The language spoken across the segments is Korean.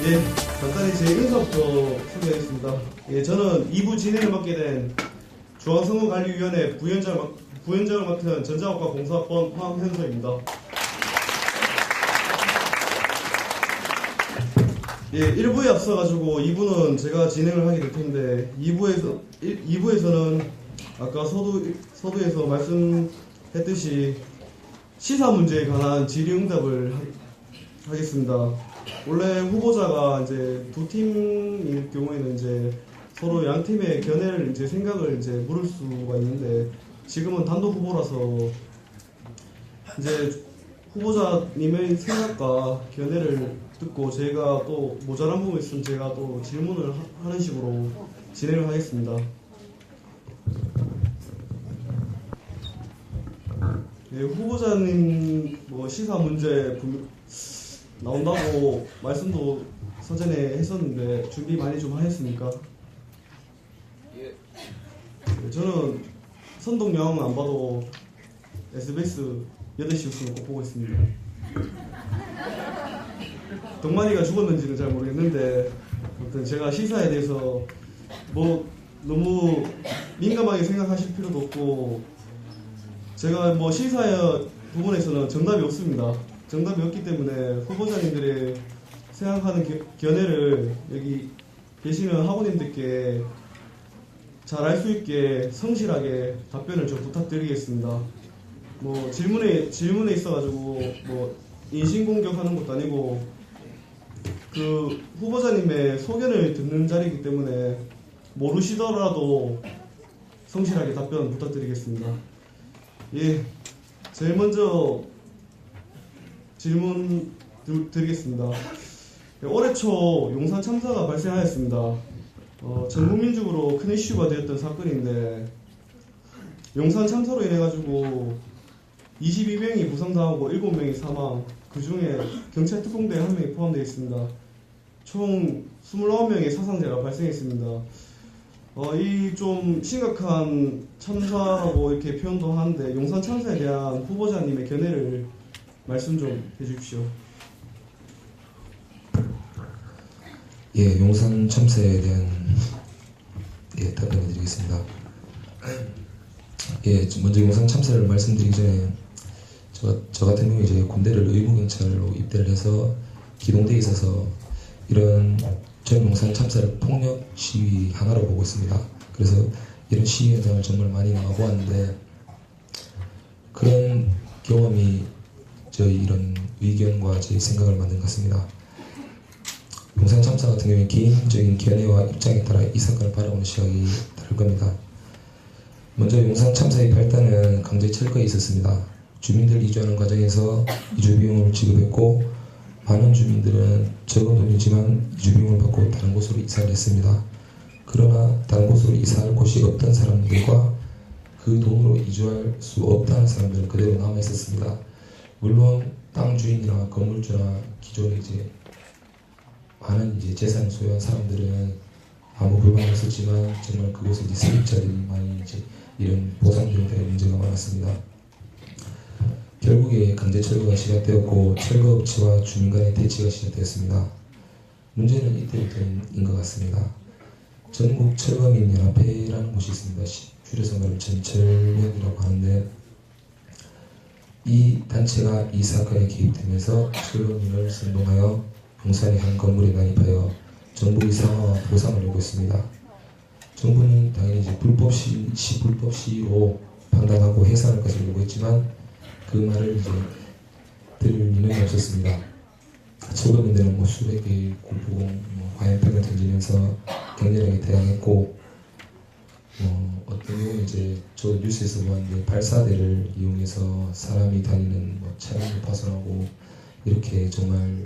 예, 간단히 제 인사부터 소개하겠습니다. 예, 저는 2부 진행을 맡게 된 중앙선거관리위원회 부위원장을 맡은 전자학과 공사학번 황현서입니다. 예, 1부에 앞서가지고 2부는 제가 진행을 하게 될 텐데 2부에서는 아까 서두에서 말씀했듯이 시사 문제에 관한 질의응답을 하겠습니다. 원래 후보자가 이제 두 팀일 경우에는 이제 서로 양 팀의 견해를 이제 생각을 이제 물을 수가 있는데 지금은 단독 후보라서 이제 후보자님의 생각과 견해를 듣고 제가 또 모자란 부분이 있으면 제가 또 질문을 하는 식으로 진행을 하겠습니다. 예, 후보자님 뭐 시사 문제 나온다고 말씀도 사전에 했었는데 준비 많이 좀 하셨습니까? 예. 저는 선동영 안 봐도 SBS 8시 뉴스는 꼭 보고 있습니다. 동만이가 죽었는지는 잘 모르겠는데 아무튼 제가 시사에 대해서 뭐 너무 민감하게 생각하실 필요도 없고 제가 뭐 시사 부분에서는 정답이 없습니다. 정답이 없기 때문에 후보자님들의 생각하는 견해를 여기 계시는 학우님들께 잘 알 수 있게 성실하게 답변을 좀 부탁드리겠습니다. 뭐 질문에 있어가지고 뭐 인신공격하는 것도 아니고 그 후보자님의 소견을 듣는 자리이기 때문에 모르시더라도 성실하게 답변 부탁드리겠습니다. 예, 제일 먼저 질문 드리겠습니다. 올해 초 용산 참사가 발생하였습니다. 전 국민적으로 큰 이슈가 되었던 사건인데 용산 참사로 인해 가지고 22명이 부상당하고 7명이 사망, 그 중에 경찰 특공대 1명이 포함되어 있습니다. 총 29명의 사상자가 발생했습니다. 이 좀 심각한 참사라고 이렇게 표현도 하는데 용산 참사에 대한 후보자님의 견해를 말씀 좀 해주십시오. 예, 용산 참사에 대한 답변을 드리겠습니다. 예, 먼저 용산 참사를 말씀드리기 전에 저 같은 경우에 이제 군대를 의무경찰로 입대를 해서 기동대에 있어서 이런 전 용산 참사를 폭력 시위 하나로 보고 있습니다. 그래서 이런 시위 현장을 정말 많이 나가보았는데 그런 경험이 저희 이런 의견과 제 생각을 만든 것 같습니다. 용산 참사 같은 경우에 개인적인 견해와 입장에 따라 이 사건을 바라보는 시각이 다를 겁니다. 먼저 용산 참사의 발단은 강제 철거에 있었습니다. 주민들 이주하는 과정에서 이주 비용을 지급했고 많은 주민들은 적은 돈이지만 이주 비용을 받고 다른 곳으로 이사를 했습니다. 그러나 다른 곳으로 이사할 곳이 없던 사람들과 그 돈으로 이주할 수 없다는 사람들은 그대로 남아 있었습니다. 물론 땅 주인이나 건물주나 기존에 이제 많은 이제 재산을 소유한 사람들은 아무 불만이 없었지만 정말 그곳에 이제 세입자들이 많이 이제 이런 보상비용에 대한 문제가 많았습니다. 결국에 강제 철거가 시작되었고 철거업체와 주민 간의 대치가 시작되었습니다. 문제는 이때부터인 것 같습니다. 전국 철거민 연합회라는 곳이 있습니다. 줄여서 말하면 전철면이라고 하는데 이 단체가 이 사건에 개입되면서 철거민을 선동하여 용산의 한 건물에 난입하여 정부의 상하와 보상을 요구했습니다. 정부는 당연히 이제 불법 시로 판단하고 해산할 것을 요구했지만 그 말을 이제 들을 인원이 없었습니다. 철거민들은 뭐 수백 개의 군포공, 화염병을 던지면서 격렬하게 대항했고 어떤 경우 이제 저 뉴스에서 보았는데 발사대를 이용해서 사람이 다니는 차량을 파손하고 이렇게 정말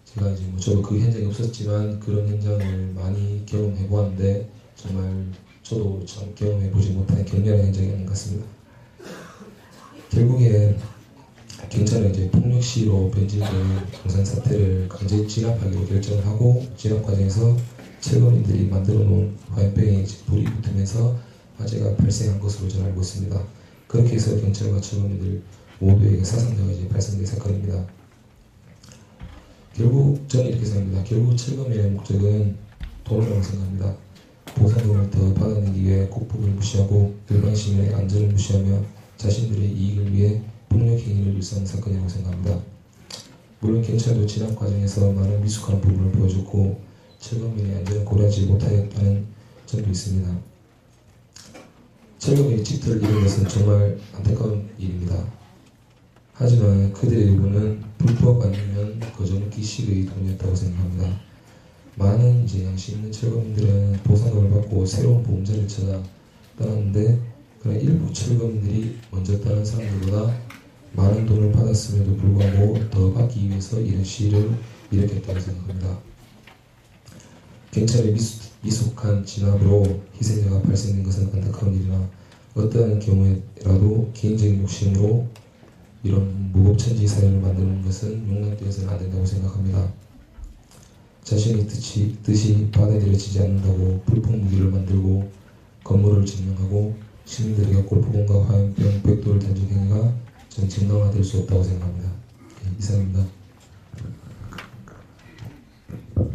제가 이제 저도 그 현장에 없었지만 그런 현장을 많이 경험해 보았는데 정말 저도 참 경험해 보지 못한 격렬한 현장이 아닌 것 같습니다. 결국에 경찰은 이제 폭력 시위로 변질된 용산 사태를 강제 진압하기로 결정을 하고 진압 과정에서 철거민들이 만들어 놓은 화염병에 불이 붙으면서 화재가 발생한 것으로 저는 알고 있습니다. 그렇게 해서 경찰과 철거민들 모두에게 사상자가 이제 발생된 사건입니다. 결국 저는 이렇게 생각합니다. 결국 철거민의 목적은 돈이라고 생각합니다. 보상금을 더 받아내기 위해 국법을 무시하고 일반 시민의 안전을 무시하며 자신들의 이익을 위해 폭력행위를 일삼는 사건이라고 생각합니다. 물론 경찰도 진압 과정에서 많은 미숙한 부분을 보여줬고 철거민의 안전을 고려하지 못하였다는 점도 있습니다. 철거민이 집터를 잃은 것은 정말 안타까운 일입니다. 하지만 그들의 요구는 불법 아니면 거저먹기 식의 돈이었다고 생각합니다. 많은 양심 있는 철거민들은 보상금을 받고 새로운 보험자를 찾아 떠났는데 그런 일부 철거민들이 먼저 떠난 사람들보다 많은 돈을 받았음에도 불구하고 더 받기 위해서 이런 시위를 일으켰다고 생각합니다. 경찰의 미숙한 진압으로 희생자가 발생된 것은 안타까운 일이나 어떠한 경우에라도 개인적인 욕심으로 이런 무법천지 사회를 만드는 것은 용납되어서는 안 된다고 생각합니다. 자신의 뜻이 받아들여지지 않는다고 불법 무기를 만들고 건물을 증명하고 시민들에게 골프공과 화염병, 벽돌을 던진 행위가 저는 정당화될 수 없다고 생각합니다. 이상입니다.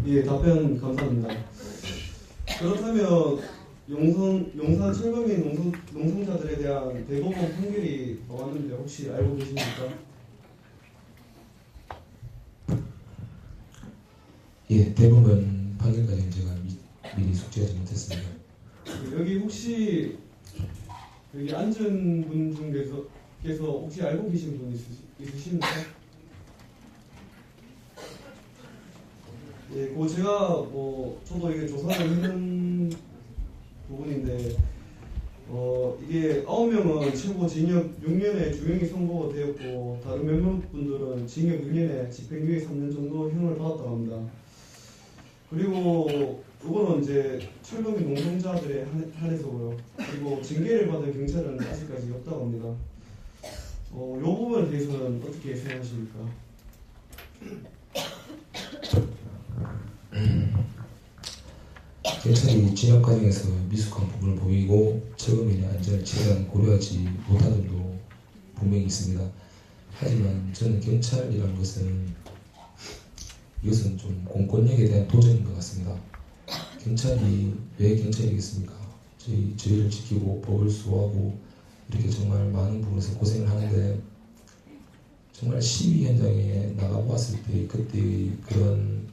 예, 답변 감사합니다. 그렇다면 용산 철거민 농성자들에 대한 대법원 판결이 나왔는데 혹시 알고 계십니까? 예, 대법원 판결까지는 제가 미리 숙지하지 못했습니다. 여기 혹시 여기 앉은 분 중에서 혹시 알고 계신 분 있으십니까? 예, 그 제가 저도 이게 조사를 했는 부분인데 이게 9명은 최고 징역 6년에 주형이 선고가 되었고 다른 몇몇 분들은 징역 6년에 집행유예 3년 정도 형을 받았다고 합니다. 그리고 이거는 이제 철거민 농성자들에 한해서고요. 그리고 징계를 받은 경찰은 아직까지 없다고 합니다. 이 부분에 대해서는 어떻게 생각하십니까? 경찰이 진압 과정에서 미숙한 부분을 보이고 철거민의 안전을 최대한 고려하지 못한 점도 분명히 있습니다. 하지만 저는 경찰이라는 것은 이것은 좀 공권력에 대한 도전인 것 같습니다. 경찰이 왜 경찰이겠습니까? 저희를 지키고 법을 수호하고 이렇게 정말 많은 부분에서 고생을 하는데 정말 시위 현장에 나가보았을 때 그때의 그런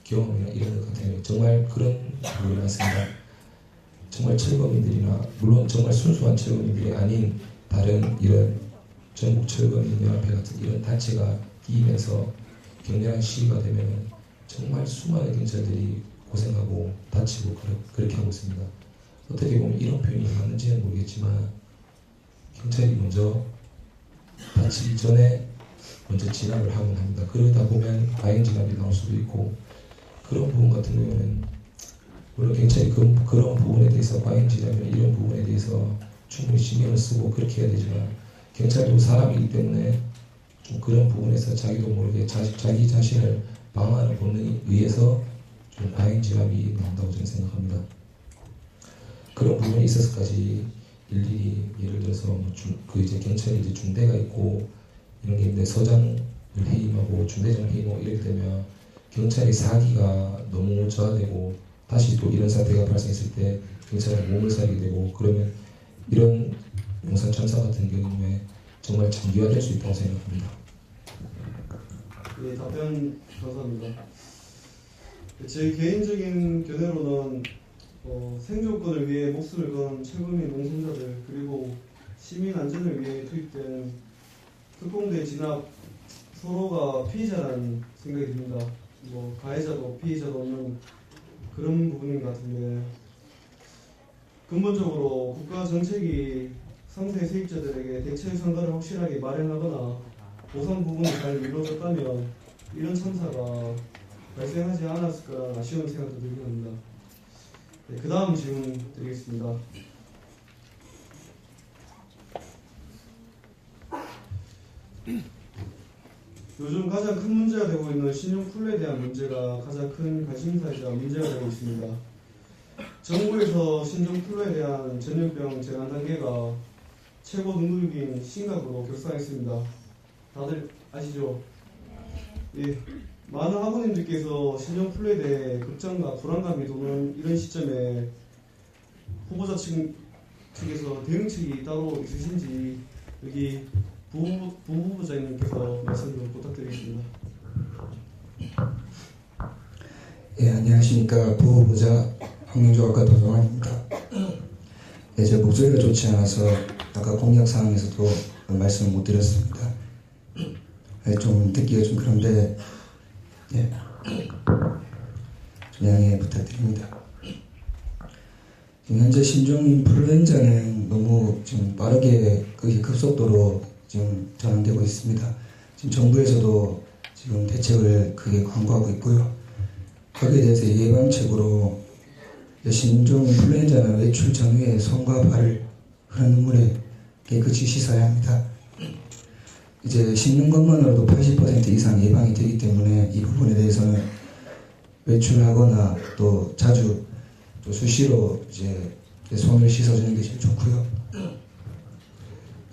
경험이나 이런 것 같아요. 정말 그런 부분이 많습니다. 정말 철거민들이나 물론 정말 순수한 철거민들이 아닌 다른 이런 전국 철거민연합회 같은 이런 단체가 끼면서 격렬한 시위가 되면 정말 수많은 경찰들이 고생하고 다치고 그렇게 하고 있습니다. 어떻게 보면 이런 표현이 맞는지는 모르겠지만 경찰이 먼저 다치기 전에 먼저 진압을 하곤 합니다. 그러다 보면 과잉 진압이 나올 수도 있고 그런 부분 같은 경우는 물론 경찰이 그런 부분에 대해서 과잉 진압이나 이런 부분에 대해서 충분히 신경을 쓰고 그렇게 해야 되지만 경찰도 사람이기 때문에 좀 그런 부분에서 자기도 모르게 자기 자신을 방어하는 본능에 의해서 좀 과잉 진압이 나온다고 저는 생각합니다. 그런 부분에 있어서까지 일일이 예를 들어서 이제 경찰이 이제 중대가 있고 이런 게 있는데 서장을 해임하고 중대장을 해임하고 이렇게 되면 경찰의 사기가 너무 저하되고 다시 또 이런 사태가 발생했을 때 경찰은 몸을 사리게 되고 그러면 이런 용산 참사 같은 경우에 정말 장기화될 수 있다고 생각합니다. 예, 답변 감사합니다. 제 개인적인 견해로는 생존권을 위해 목숨을 건 철거민 농성자들 그리고 시민 안전을 위해 투입된 특공대 진압 서로가 피의자라는 생각이 듭니다. 가해자도 피의자도 없는 그런 부분인 것 같은데 근본적으로 국가 정책이 상세 세입자들에게 대체 상가를 확실하게 마련하거나 보상 부분이 잘 이루어졌다면 이런 참사가 발생하지 않았을 거라는 아쉬운 생각도 들긴 합니다. 네, 그 다음 질문 드리겠습니다. 요즘 가장 큰 문제가 되고 있는 신용플레에 대한 문제가 가장 큰 관심사이자 문제가 되고 있습니다. 정부에서 신종플루에 대한 전염병 재난 단계가 최고 등급인 심각으로 격상했습니다. 다들 아시죠? 예, 많은 학우님들께서 신형 플레이에 대해 걱정과 불안감이 도는 이런 시점에 후보자 측에서 대응책이 따로 있으신지 여기 부후보자님께서 말씀 좀 부탁드리겠습니다. 예, 안녕하십니까. 부후보자 환경조합가 도정환입니다. 예, 제 목소리가 좋지 않아서 아까 공약 사항에서도 말씀을 못 드렸습니다. 예, 좀 듣기가 좀 그런데 예, 좀 양해 부탁드립니다. 지금 현재 신종 인플루엔자는 너무 지금 빠르게 급속도로 지금 전환되고 있습니다. 지금 정부에서도 지금 대책을 크게 강구하고 있고요. 거기에 대해서 예방책으로 신종 인플루엔자는 외출 전후에 손과 발을 흐른 눈물에 깨끗이 씻어야 합니다. 이제 씻는 것만으로도 80% 이상 예방이 되기 때문에 이 부분에 대해서는 외출하거나 또 자주 또 수시로 이제 손을 씻어주는 게 제일 좋고요.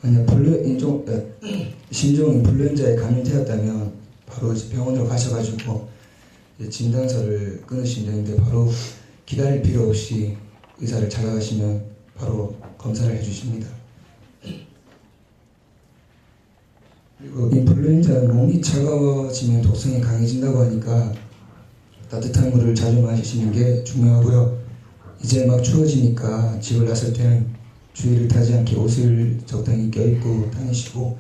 만약 신종 인플루엔자에 감염되었다면 바로 병원으로 가셔가지고 진단서를 끊으시면 되는데 바로 기다릴 필요 없이 의사를 찾아가시면 바로 검사를 해주십니다. 그리고 인플루엔자는 몸이 차가워지면 독성이 강해진다고 하니까 따뜻한 물을 자주 마시는 게 중요하고요. 이제 막 추워지니까 집을 나설 때는 추위를 타지 않게 옷을 적당히 껴입고 다니시고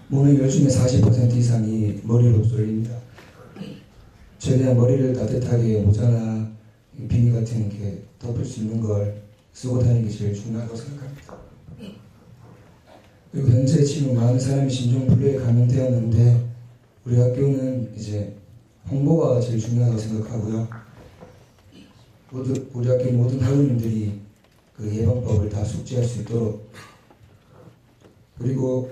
몸의 열 중에 40% 이상이 머리로 쏠립니다. 최대한 머리를 따뜻하게 모자나 비니 같은 게 덮을 수 있는 걸 쓰고 다니는 게 제일 중요하다고 생각합니다. 그리고 현재 지금 많은 사람이 신종플루에 감염되었는데 우리 학교는 이제 홍보가 제일 중요하다고 생각하고요. 우리 학교 모든 학우님들이 그 예방법을 다 숙지할 수 있도록 그리고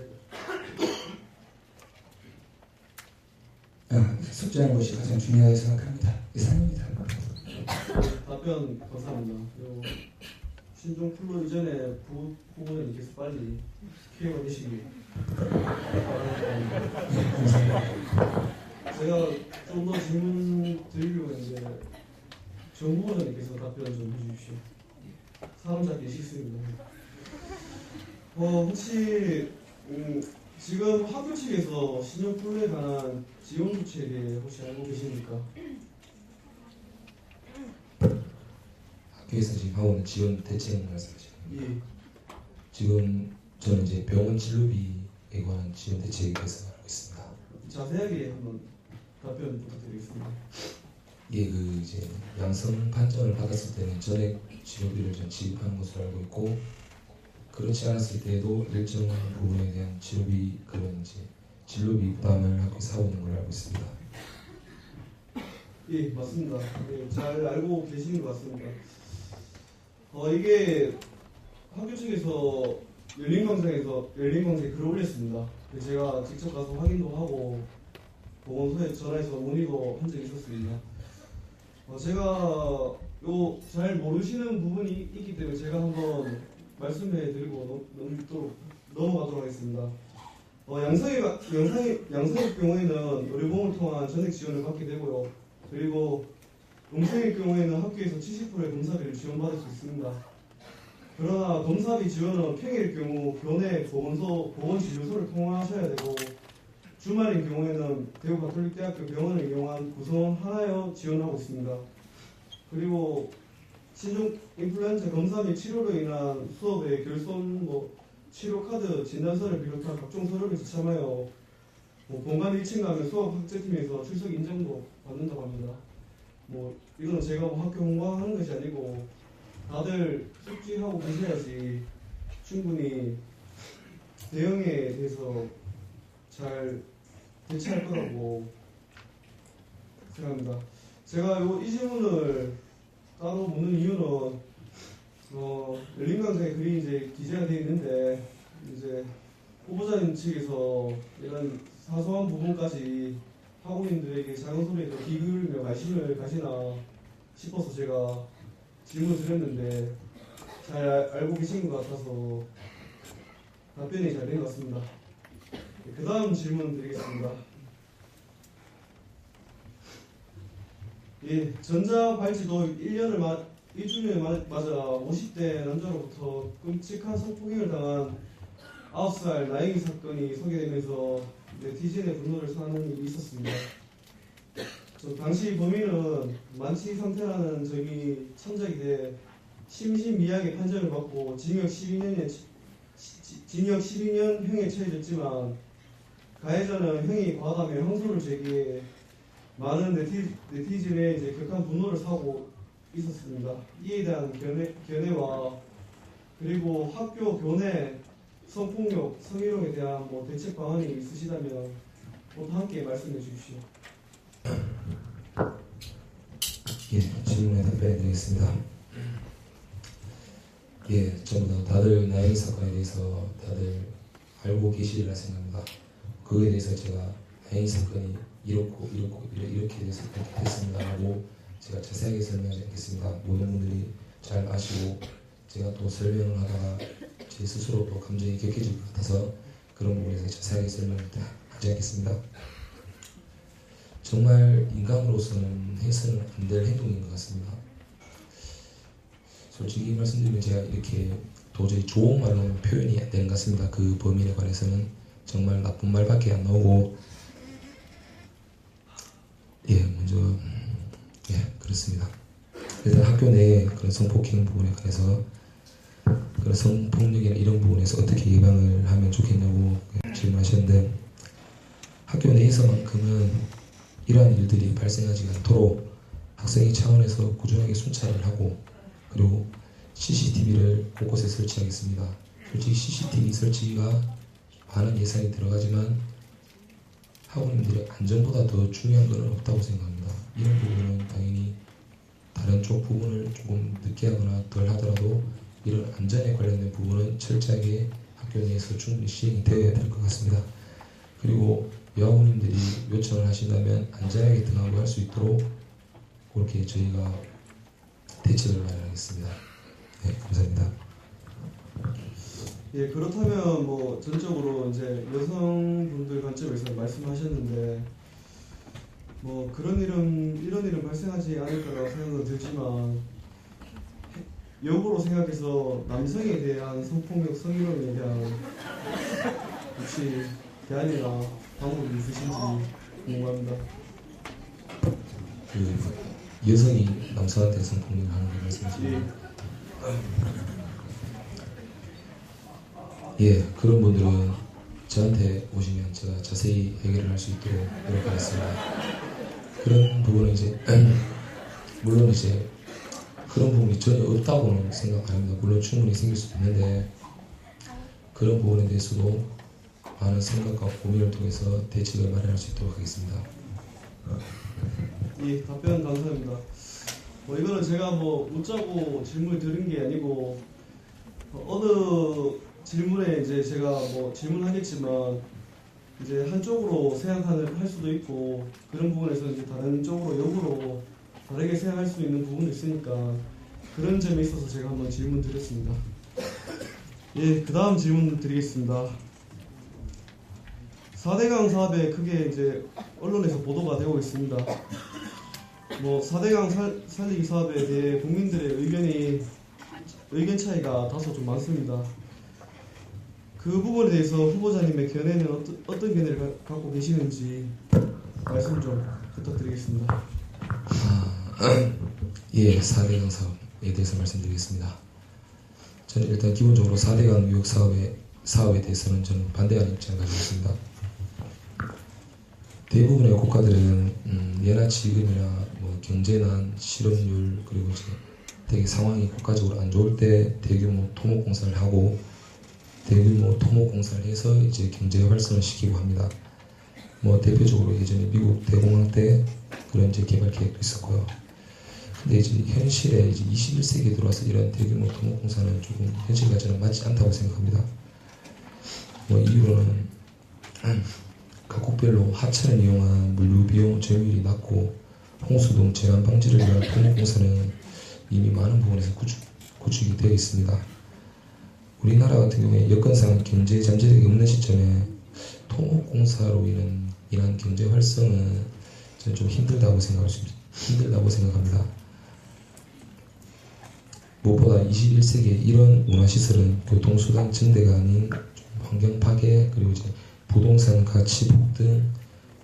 숙지하는 것이 가장 중요하다고 생각합니다. 이상입니다. 답변 감사합니다. 그리고 신종 플루 이전에 부모님께서 빨리 케어가 되시기 바랍니다. 제가 좀 더 질문 드리려고 했는데 정부원장님께서 답변 좀 해주십시오. 사람 잡기 싫습니다. 혹시 지금 학교 측에서 신종 플루에 관한 지원 조치에 혹시 알고 계십니까? 학교에서 지금 하고 있는 지원 대책 말씀하시는 겁니다. 예. 지금 저는 이제 병원 진료비에 관한 지원 대책에 대해서 알고 있습니다. 자세하게 한번 답변 부탁드리겠습니다. 예, 그 이제 양성 판정을 받았을 때는 전액 치료비를 좀 지급하는 것으로 알고 있고 그렇지 않았을 때에도 일정 부분에 대한 치료비 그런 이제 진료비 부담을 학교에서 하고 있는 걸로 알고 있습니다. 예, 맞습니다. 예, 잘 알고 계시는 것 같습니다. 이게 학교 측에서 열린광장에 글을 올렸습니다. 제가 직접 가서 확인도 하고 보건소에 전화해서 문의도 한 적이 있었습니다. 제가 잘 모르시는 부분이 있기 때문에 제가 한번 말씀해드리고 넘어가도록 하겠습니다. 양성의 경우에는 의료보험을 통한 전액 지원을 받게 되고요. 그리고 음성의 경우에는 학교에서 70%의 검사비를 지원받을 수 있습니다. 그러나 검사비 지원은 평일의 경우 교내 보건진료소를 통화하셔야 되고 주말인 경우에는 대구가톨릭대학교 병원을 이용한 구성원 하나여 지원하고 있습니다. 그리고 신종 인플루엔자 검사 및 치료로 인한 수업의 결손, 치료카드, 진단서를 비롯한 각종 서류를 제참하여 본관 1층 가면 수업 학제팀에서 출석 인정도 받는다고 합니다. 이거는 제가 학교 홍보하는 것이 아니고 다들 숙지하고 계셔야지 충분히 대응에 대해서 잘 대처할 거라고 생각합니다. 제가 이 질문을 따로 묻는 이유는 열린광장에 글이 이제 기재가 되어 있는데 이제 후보자님 측에서 이런 사소한 부분까지 학우님들에게 작은 소리에도 귀 기울이며 관심을 가시나 싶어서 제가 질문을 드렸는데 잘 알고 계신 것 같아서 답변이 잘 된 것 같습니다. 그 다음 질문 드리겠습니다. 예, 전자발찌도 1주년을 맞아 50대 남자로부터 끔찍한 성폭행을 당한 9살 나영이 사건이 소개되면서 네티즌의 분노를 사는 일이 있었습니다. 당시 범인은 만취 상태라는 점이 참작이 돼 심신미약의 판정을 받고 징역 12년형에 처해졌지만 가해자는 형이 과다며 항소를 제기해 많은 네티즌의 격한 분노를 사고 있었습니다. 이에 대한 견해와 그리고 학교 교내 성폭력, 성희롱에 대한 대책 방안이 있으시다면 모두 함께 말씀해 주십시오. 예, 질문에 답변해 드리겠습니다. 예, 전부 다들 나영이 사건에 대해서 다들 알고 계시리라 생각합니다. 그거에 대해서 제가 나영이 사건이 이렇게 돼서 그렇게 됐습니다라고 제가 자세하게 설명하지 않겠습니다. 모든 분들이 잘 아시고 제가 또 설명을 하다가 제 스스로 또 감정이 격해질 것 같아서 그런 부분에서 자세하게 설명을 하지 않겠습니다. 정말 인간으로서는 해서는 안 될 행동인 것 같습니다. 솔직히 말씀드리면 제가 이렇게 도저히 좋은 말로는 표현이 안 되는 것 같습니다. 그 범인에 관해서는 정말 나쁜 말밖에 안 나오고 먼저 그렇습니다. 일단 학교 내에 그런 성폭행 부분에 관해서 그런 성폭력이나 이런 부분에서 어떻게 예방을 하면 좋겠냐고 질문하셨는데 학교 내에서만큼은 이러한 일들이 발생하지 않도록 학생의 차원에서 꾸준하게 순찰을 하고 그리고 CCTV를 곳곳에 설치하겠습니다. 솔직히 CCTV 설치가 많은 예산이 들어가지만 학우님들의 안전보다 더 중요한 것은 없다고 생각합니다. 이런 부분은 당연히 다른 쪽 부분을 조금 늦게 하거나 덜 하더라도 이런 안전에 관련된 부분은 철저하게 학교 내에서 충분히 시행이 되어야 될 것 같습니다. 그리고 여학우님들이 요청을 하신다면 안전하게 등하고 할 수 있도록 그렇게 저희가 대책을 마련하겠습니다. 네, 감사합니다. 예, 그렇다면 전적으로 이제 여성분들 관점에서 말씀하셨는데 이런 일은 발생하지 않을 거라고 생각은 들지만 역으로 생각해서 남성에 대한 성폭력, 성희롱에 대한 혹시 대안이나 방법이 있으신지 궁금합니다. 여성이 남성한테 성폭력을 하는 거 말씀하시나요? 예, 그런 분들은 저한테 오시면 제가 자세히 해결을 할 수 있도록 노력하겠습니다. 그런 부분은 물론 그런 부분이 전혀 없다고는 생각 안 합니다. 물론 충분히 생길 수도 있는데 그런 부분에 대해서도 많은 생각과 고민을 통해서 대책을 마련할 수 있도록 하겠습니다. 예, 답변 감사합니다. 이거는 제가 묻자고 질문을 드린 게 아니고 어느 질문에 제가 질문하겠지만 한쪽으로 생각할 수도 있고 그런 부분에서 다른 쪽으로 역으로 다르게 생각할 수 있는 부분도 있으니까 그런 점에 있어서 제가 한번 질문 드렸습니다. 예, 그 다음 질문 드리겠습니다. 4대강 사업에 크게 언론에서 보도가 되고 있습니다. 4대강 살리기 사업에 대해 국민들의 의견 차이가 다소 좀 많습니다. 그 부분에 대해서 후보자님의 견해는 어떤 견해를 갖고 계시는지 말씀 좀 부탁드리겠습니다. 예, 4대강 사업에 대해서 말씀드리겠습니다. 저는 일단 기본적으로 4대강 유역 사업에 대해서는 저는 반대하는 입장을 가지고 있습니다. 대부분의 국가들은 예나 지금이나 경제난, 실업률 그리고 되게 상황이 국가적으로 안 좋을 때 대규모 토목공사를 하고 대규모 토목공사를 해서 경제 활성을 시키고 합니다. 대표적으로 예전에 미국 대공황 때 그런 개발 계획도 있었고요. 근데 현실에 21세기에 들어와서 이런 대규모 토목공사는 조금 현실과 저는 맞지 않다고 생각합니다. 이유로는 각국별로 하천을 이용한 물류비용 점유율이 낮고 홍수 등 재난 방지를 위한 토목공사는 이미 많은 부분에서 구축이 되어 있습니다. 우리나라 같은 경우에 여건상 경제 잠재력이 없는 시점에 토목공사로 인한 경제 활성은 저는 좀 힘들다고 생각할 수 힘들다고 생각합니다. 무엇보다 21세기에 이런 문화시설은 교통수단 증대가 아닌 환경 파괴 그리고 이제 부동산 가치 폭등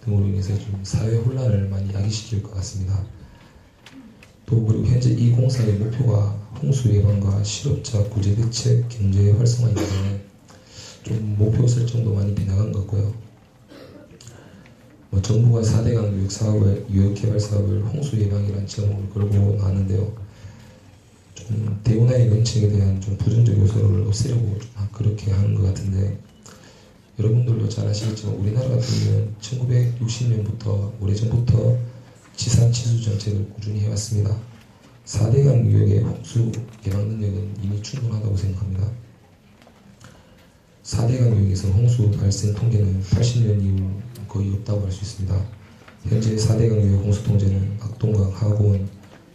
등으로 인해서 좀 사회 혼란을 많이 야기시킬 것 같습니다. 또 그리고 현재 이 공사의 목표가 홍수 예방과 실업자 구제 대책 경제 활성화인데 좀 목표 설정도 많이 빗나간 것 같고요. 정부가 4대강 유역 개발 사업을 홍수 예방이라는 제목을 걸고 나왔는데요. 좀 대운하의 명칭에 대한 좀 부정적 요소를 없애려고 좀 그렇게 하는 것 같은데 여러분들도 잘 아시겠지만 우리나라 같은 경우는 1960년부터 오래전부터 지산치수 정책을 꾸준히 해왔습니다. 4대강 유역의 홍수 예방 능력은 이미 충분하다고 생각합니다. 4대강 유역에서 홍수 발생 통계는 80년 이후 거의 없다고 할 수 있습니다. 현재 4대강 유역 홍수 통제는 악동강, 하고원,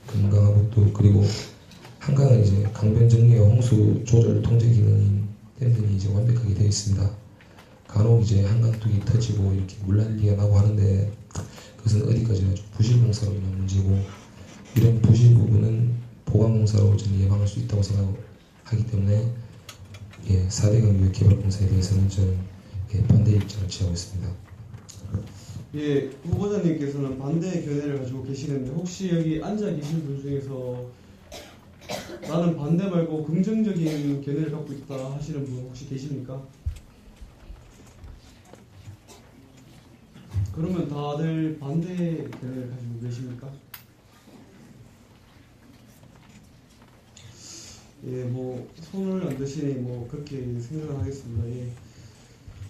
금강하북도 그리고 한강은 이제 강변 정리와 홍수 조절 통제 기능인 댐들이 이제 완벽하게 되어 있습니다. 간혹 이제 한강둑이 터지고 이렇게 물난리가 나고 하는데 그것은 어디까지나 좀 부실 공사로 인한 문제고 이런 부실 부분은 보강 공사로 좀 예방할 수 있다고 생각하기 때문에 4대강 유역 개발 공사에 대해서는 저는 반대 입장을 취하고 있습니다. 예, 후보자님께서는 반대의 견해를 가지고 계시는데 혹시 여기 앉아 계신 분 중에서 나는 반대 말고 긍정적인 견해를 갖고 있다 하시는 분 혹시 계십니까? 그러면 다들 반대의 견해를 가지고 계십니까? 예, 뭐 손을 안 드시니 뭐 그렇게 생각을 하겠습니다. 예.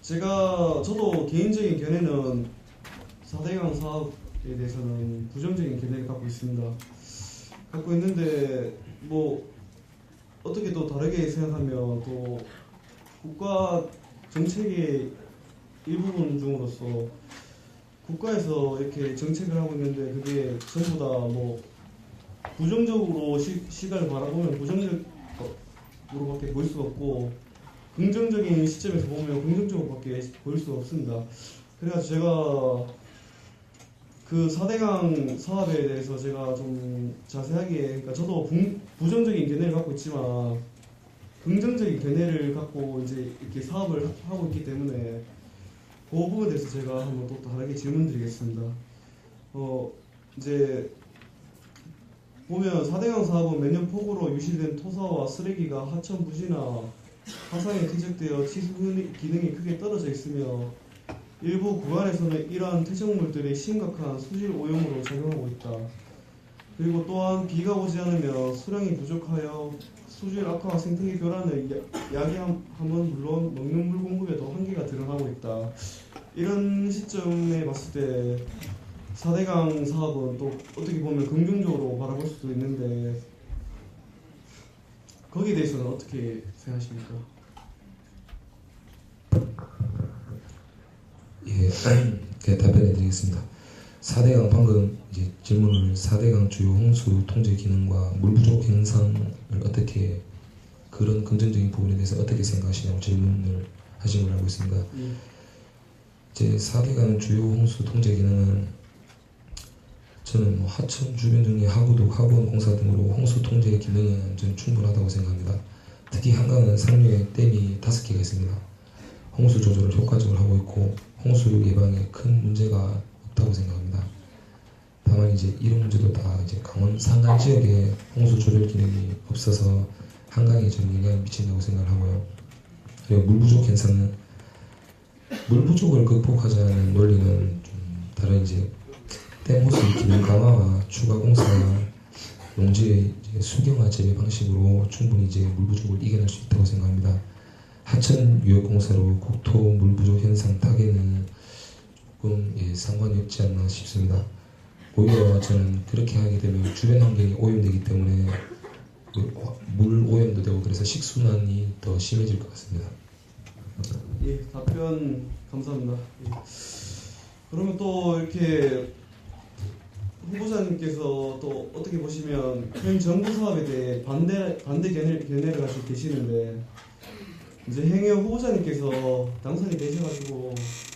저도 개인적인 견해는 4대강 사업에 대해서는 부정적인 견해를 갖고 있습니다. 갖고 있는데 뭐 어떻게 또 다르게 생각하면 또 국가 정책의 일부분 중으로서 국가에서 이렇게 정책을 하고 있는데 그게 전부 다 뭐 부정적으로 시각을 바라보면 부정적으로밖에 보일 수가 없고 긍정적인 시점에서 보면 긍정적으로밖에 보일 수가 없습니다. 그래서 제가 그 4대강 사업에 대해서 제가 좀 자세하게 그러니까 저도 부정적인 견해를 갖고 있지만 긍정적인 견해를 갖고 이제 이렇게 사업을 하고 있기 때문에 그 부분에 대해서 제가 한번 또 다르게 질문드리겠습니다. 이제 보면 4대강 사업은 매년 폭우로 유실된 토사와 쓰레기가 하천 부지나 하상에 퇴적되어 치수 기능이 크게 떨어져 있으며 일부 구간에서는 이러한 퇴적물들이 심각한 수질 오염으로 작용하고 있다. 그리고 또한 비가 오지 않으면 수량이 부족하여 수질 악화와 생태계 교란을 야기함은 물론 먹는 물 공급에도 한계가 드러나고 있다. 이런 시점에 봤을 때 4대강 사업은 또 어떻게 보면 긍정적으로 바라볼 수도 있는데 거기에 대해서는 어떻게 생각하십니까? 예, 답변해 드리겠습니다. 4대강 방금 이제 질문을 4대강 주요 홍수 통제 기능과 물 부족 현상을 어떻게 그런 긍정적인 부분에 대해서 어떻게 생각하시냐고 질문을 하신 걸로 알고 있습니다. 제 4대강 주요 홍수 통제 기능은 저는 뭐 하천 주변 정리, 하구둑, 하구원 공사 등으로 홍수 통제 기능은 저는 충분하다고 생각합니다. 특히 한강은 상류에 댐이 5개가 있습니다. 홍수 조절을 효과적으로 하고 있고 홍수 예방에 큰 문제가 없다고 생각합니다. 다만 이제 이런 문제도 다 이제 강원 산간 지역에 홍수 조절 기능이 없어서 한강에 좀 영향을 미친다고 생각을 하고요. 그리고 물 부족 현상은 물 부족을 극복하자는 논리는 좀 다른 이제 댐 호수 기능 강화와 추가 공사와 농지의 수경화 재배 방식으로 충분히 이제 물 부족을 이겨낼 수 있다고 생각합니다. 하천 유역 공사로 국토 물 부족 현상 타개는 조금 상관이 없지 않나 싶습니다. 오히려 저는 그렇게 하게 되면 주변 환경이 오염되기 때문에 물 오염도 되고 그래서 식순환이 더 심해질 것 같습니다. 예, 답변 감사합니다. 예. 그러면 또 이렇게 후보자님께서 또 어떻게 보시면 현 정부 사업에 대해 반대 견해를 가지고 계시는데 이제 행여 후보자님께서 당선이 되셔가지고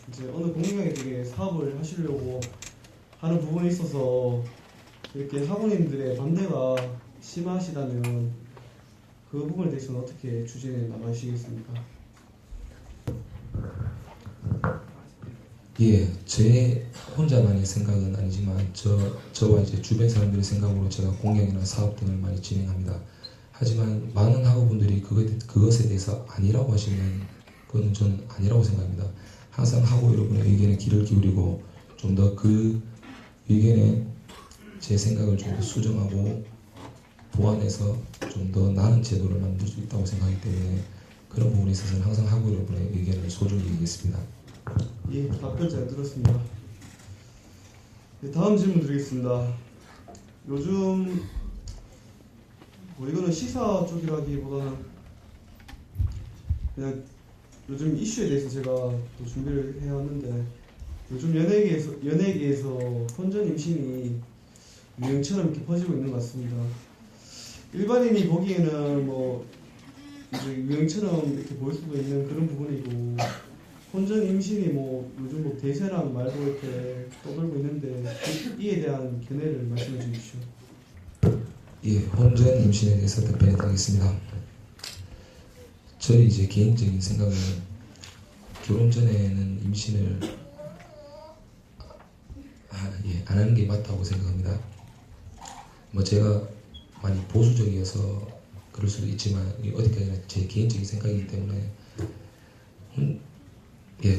이제 어느 공약에 되게 사업을 하시려고 하는 부분에 있어서 이렇게 학우님들의 반대가 심하시다면 그 부분에 대해서는 어떻게 추진해 나가시겠습니까? 예, 제 혼자만의 생각은 아니지만 저와 이제 주변 사람들의 생각으로 제가 공약이나 사업 등을 많이 진행합니다. 하지만 많은 학우분들이 그것에 대해서 아니라고 하시면 그건 저는 아니라고 생각합니다. 항상 학우 여러분의 의견에 귀를 기울이고 좀 더 그 의견에 제 생각을 좀 더 수정하고 보완해서 좀 더 나은 제도를 만들 수 있다고 생각하기 때문에 그런 부분에 있어서는 항상 학우 여러분의 의견을 소중히 여기겠습니다. 예, 답변 잘 들었습니다. 네, 다음 질문 드리겠습니다. 요즘 이거는 시사 쪽이라기보다는 그냥 요즘 이슈에 대해서 제가 또 준비를 해왔는데 요즘 연예계에서 혼전 임신이 유행처럼 이렇게 퍼지고 있는 것 같습니다. 일반인이 보기에는 뭐 이제 유행처럼 이렇게 보일 수도 있는 그런 부분이고 혼전 임신이 뭐 요즘 뭐 대세란 말도 이렇게 떠돌고 있는데 이에 대한 견해를 말씀해 주십시오. 예, 혼전 임신에 대해서 답변해 드리겠습니다. 저희 이제 개인적인 생각은 결혼 전에는 임신을 안 하는 게 맞다고 생각합니다. 뭐 제가 많이 보수적이어서 그럴 수도 있지만 어디까지나 제 개인적인 생각이기 때문에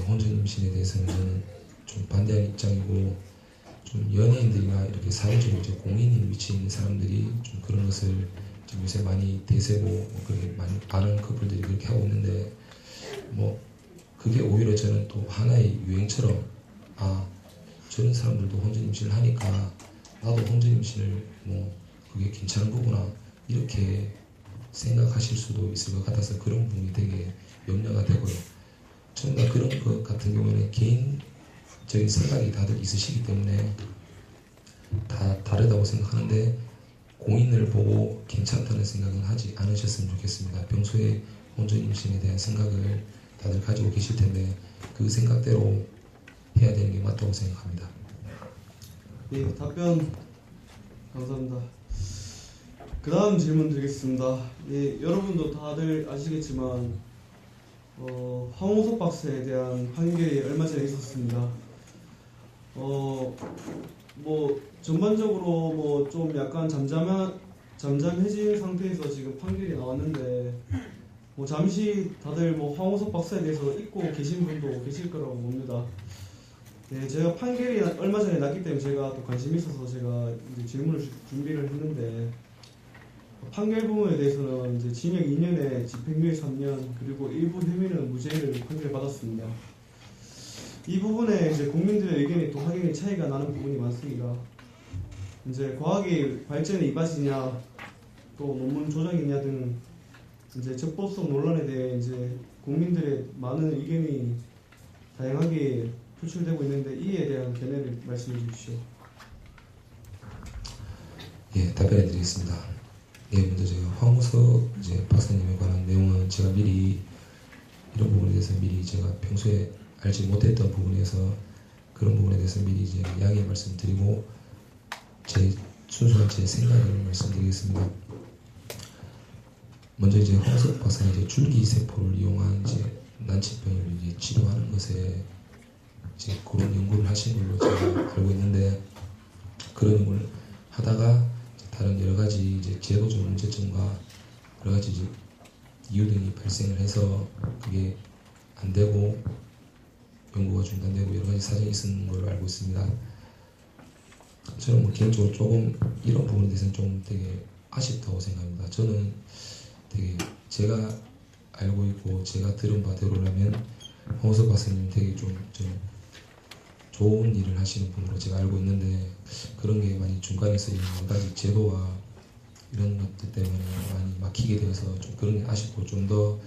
혼전 임신에 대해서는 저는 좀 반대하는 입장이고 좀 연예인들이나 이렇게 사회적으로 이제 공인 위치에 있는 사람들이 좀 그런 것을 좀 요새 많이 대세고 뭐 그렇게 많은 커플들이 그렇게 하고 있는데 뭐 그게 오히려 저는 또 하나의 유행처럼 저런 사람들도 혼전 임신을 하니까 나도 혼전 임신을 뭐 그게 괜찮은 거구나 이렇게 생각하실 수도 있을 것 같아서 그런 부분이 되게 염려가 되고요. 저는 다 그런 것 같은 경우는 개인적인 생각이 다들 있으시기 때문에 다 다르다고 생각하는데 공인을 보고 괜찮다는 생각은 하지 않으셨으면 좋겠습니다. 평소에 혼전 임신에 대한 생각을 다들 가지고 계실 텐데 그 생각대로 해야 되는 게 맞다고 생각합니다. 네, 답변 감사합니다. 그 다음 질문 드리겠습니다. 예, 여러분도 다들 아시겠지만 황호석 박사에 대한 판결이 얼마 전에 있었습니다. 뭐 전반적으로 뭐 좀 약간 잠잠해진 상태에서 지금 판결이 나왔는데 뭐 잠시 다들 뭐 황호석 박사에 대해서 잊고 계신 분도 계실 거라고 봅니다. 네, 제가 판결이 얼마 전에 났기 때문에 제가 또 관심이 있어서 제가 이제 질문을 준비를 했는데 판결 부분에 대해서는 이제 징역 2년에 집행유예 3년 그리고 일부 혐의는 무죄를 판결을 받았습니다. 이 부분에 이제 국민들의 의견이 또 확연히 차이가 나는 부분이 많습니다. 이제 과학의 발전에 이바지냐 또 논문 조작이냐 등 이제 적법성 논란에 대해 이제 국민들의 많은 의견이 다양하게 표출되고 있는데 이에 대한 견해를 말씀해 주십시오. 예, 답변해 드리겠습니다. 예, 먼저 제가 황우석 이제 박사님에 관한 내용은 제가 미리 이런 부분에 대해서 미리 제가 평소에 알지 못했던 부분에서 그런 부분에 대해서 미리 이제 양해 말씀드리고 순수한 제 생각을 말씀드리겠습니다. 먼저 이제 황우석 박사는 이제 줄기세포를 이용한 이제 난치병을 이제 치료하는 것에 이제 그런 연구를 하신 걸로 제가 알고 있는데 그런 연구를 하다가 다른 여러 가지 이제 제도적 문제점과 여러 가지 이제 이유 등이 발생을 해서 그게 안 되고 연구가 중단되고 여러 가지 사정이 있었는 걸로 알고 있습니다. 저는 뭐 개인적으로 조금 이런 부분에 대해서는 좀 되게 아쉽다고 생각합니다. 저는 되게 제가 알고 있고 제가 들은 바대로라면 황우석 박사님 되게 좀 좋은 일을 하시는 분으로 제가 알고 있는데 그런 게 많이 중간에서 이런 여러 가지 제도와 이런 것들 때문에 많이 막히게 되어서 좀 그런 게 아쉽고 좀 더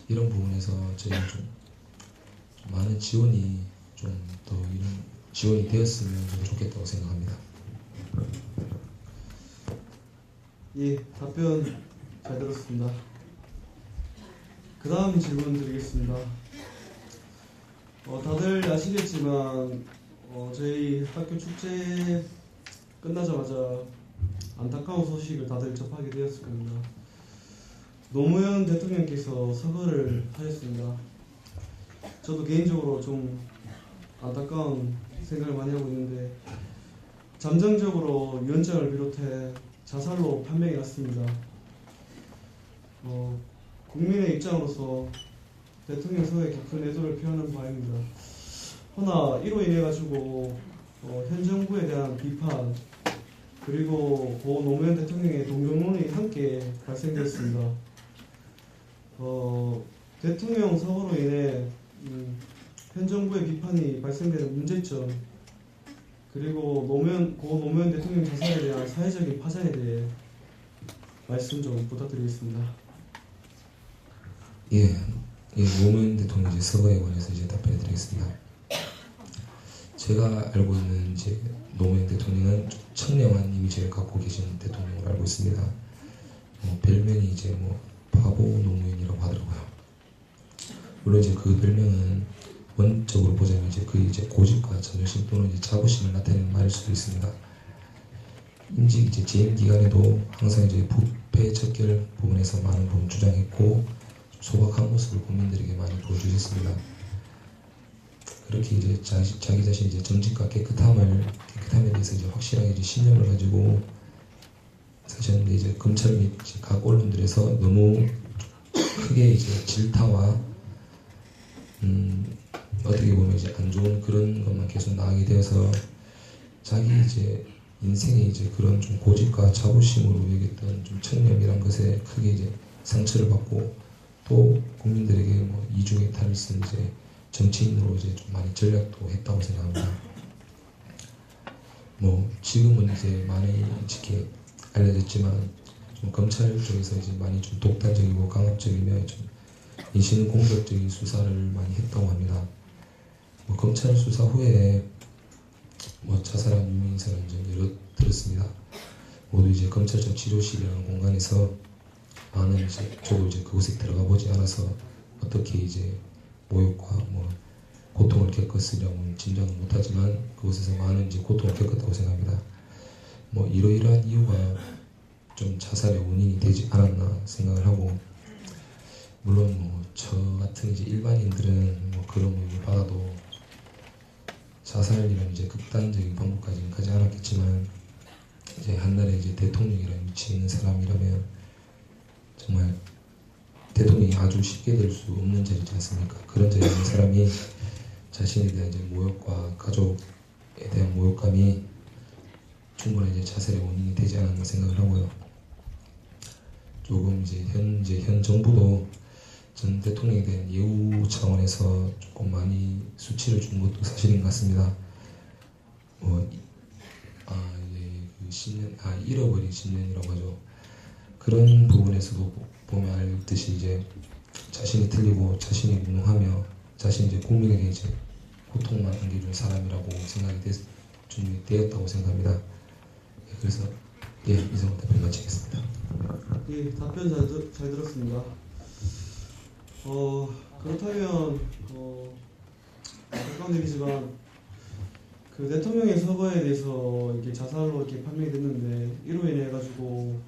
이런 부분에서 저희가 좀 많은 지원이 좀 더 이런 지원이 되었으면 좀 좋겠다고 생각합니다. 예, 답변 잘 들었습니다. 그 다음 질문 드리겠습니다. 다들 아시겠지만 저희 학교 축제 끝나자마자 안타까운 소식을 다들 접하게 되었을 겁니다. 노무현 대통령께서 서거를 하셨습니다. 저도 개인적으로 좀 안타까운 생각을 많이 하고 있는데 잠정적으로 유언장을 비롯해 자살로 판명이 났습니다. 국민의 입장으로서 대통령 서거에 깊은 애도를 표하는 바입니다. 허나 이로 인해 가지고 현 정부에 대한 비판 그리고 고 노무현 대통령의 동정론이 함께 발생되었습니다. 대통령 서거로 인해 현 정부의 비판이 발생되는 문제점 그리고 고 노무현 대통령 자살에 대한 사회적인 파장에 대해 말씀 좀 부탁드리겠습니다. 예, 노무현 대통령 이제 서거에 관해서 이제 답변해드리겠습니다. 제가 알고 있는 이제 노무현 대통령은 좀 청렴한 이미지를 갖고 계신 대통령으로 알고 있습니다. 별명이 이제 바보 노무현이라고 하더라고요. 물론 이제 그 별명은 원적으로 보자면 이제 그 이제 고집과 자존심 또는 이제 자부심을 나타내는 말일 수도 있습니다. 임직 이제 재임 기간에도 항상 이제 부패 척결 부분에서 많은 부분 주장했고 소박한 모습을 국민들에게 많이 보여주셨습니다. 그렇게 이제 자기 자신 이제 정직과 깨끗함에 대해서 이제 확실하게 이제 신념을 가지고 사셨는데 이제 검찰 및 각 언론들에서 너무 크게 이제 질타와 어떻게 보면 이제 안 좋은 그런 것만 계속 나가게 되어서 자기 이제 인생에 이제 그런 좀 고집과 자부심으로 여겼던 좀 청렴이란 것에 크게 이제 상처를 받고 또 국민들에게 이중의 탈을 쓴 이제 정치인으로 이제 좀 많이 전략도 했다고 생각합니다. 지금은 이제 많이 이렇게 알려졌지만 좀 검찰 쪽에서 이제 많이 좀 독단적이고 강압적이며 좀 인신 공격적인 수사를 많이 했다고 합니다. 검찰 수사 후에 자살한 유명인사는 여러 들었습니다. 모두 이제 검찰청 치료실이라는 공간에서 많은 저도 이제 그곳에 들어가 보지 않아서 어떻게 이제 모욕과 고통을 겪었으려면 짐작은 못하지만 그곳에서 많은 이제 고통을 겪었다고 생각합니다. 이러이러한 이유가 좀 자살의 원인이 되지 않았나 생각을 하고 물론 저 같은 이제 일반인들은 그런 모욕을 받아도 자살이라는 이제 극단적인 방법까지는 가지 않았겠지만 이제 한나라에 이제 대통령이라는 위치에 있는 사람이라면 정말 대통령이 아주 쉽게 될 수 없는 자리지 않습니까? 그런 자리에 있는 사람이 자신에 대한 이제 모욕과 가족에 대한 모욕감이 충분히 이제 자살의 원인이 되지 않았나 생각을 하고요. 조금 이제 현 정부도 전 대통령에 대한 예우 차원에서 조금 많이 수치를 준 것도 사실인 것 같습니다. 잃어버린 신년이라고 하죠. 그런 부분에서도 보면 알듯이 이제 자신이 틀리고 자신이 무능하며 자신이 이제 국민에게 이제 고통만 안겨준 사람이라고 생각이 되었다고 생각합니다. 그래서 이상 답변 마치겠습니다. 예, 답변 잘 들었습니다. 그렇다면 안타까운 일이지만 그 대통령의 서거에 대해서 이렇게 자살로 이렇게 판명이 됐는데 이로 인해 가지고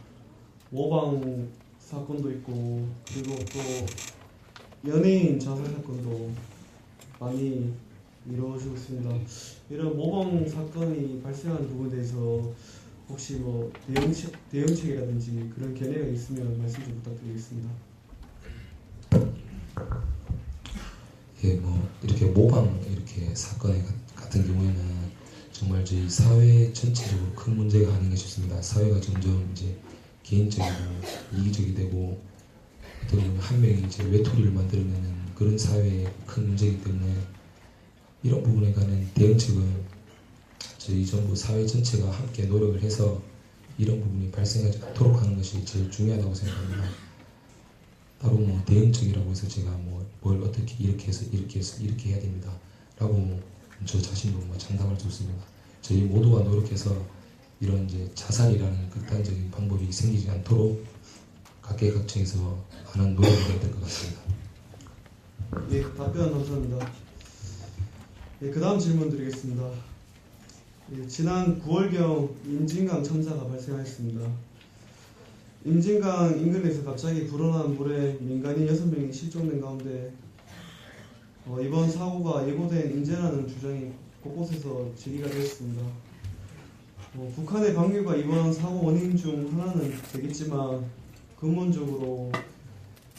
모방 사건도 있고 그리고 또 연예인 자살 사건도 많이 이루어지고 있습니다. 이런 모방 사건이 발생한 부분에 대해서 혹시 대응책이라든지 그런 견해가 있으면 말씀 좀 부탁드리겠습니다. 이렇게 모방 이렇게 사건 같은 경우에는 정말 저희 사회 전체적으로 큰 문제가 아닌가 싶습니다. 사회가 점점 이제 개인적이고 이기적이 되고 어떻게 보면 한 명이 이제 외톨이를 만들어내는 그런 사회의 큰 문제이기 때문에 이런 부분에 관한 대응책은 저희 정부 사회 전체가 함께 노력을 해서 이런 부분이 발생하지 않도록 하는 것이 제일 중요하다고 생각합니다. 따로 대응책이라고 해서 제가 뭘 어떻게 이렇게 해서 이렇게 해야 됩니다 라고 저 자신도 장담할 수 없습니다. 저희 모두가 노력해서 이런 이제 자살이라는 극단적인 방법이 생기지 않도록 각계각층에서 많은 노력을 해야 될 것 같습니다. 예, 답변 감사합니다. 예, 그 다음 질문 드리겠습니다. 예, 지난 9월경 임진강 참사가 발생하였습니다. 임진강 인근에서 갑자기 불어난 물에 민간인 6명이 실종된 가운데 이번 사고가 예고된 인재라는 주장이 곳곳에서 제기가 되었습니다. 북한의 방류가 이번 사고 원인 중 하나는 되겠지만 근본적으로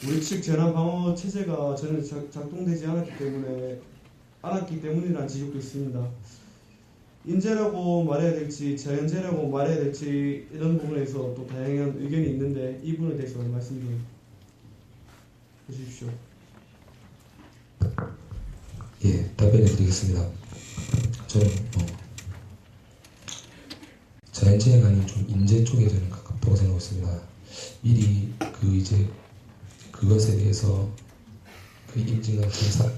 우리 측 재난 방어 체제가 전혀 작동되지 않았기 때문이라는 지적도 있습니다. 인재라고 말해야 될지 자연재해라고 말해야 될지 이런 부분에서 또 다양한 의견이 있는데 이 부분에 대해서 말씀 좀 해주십시오. 예, 답변해 드리겠습니다. 저는 자연재해가 아닌 좀 인재 쪽에 저는 가깝다고 생각하고 있습니다. 미리 그것에 대해서 그 임진강 참사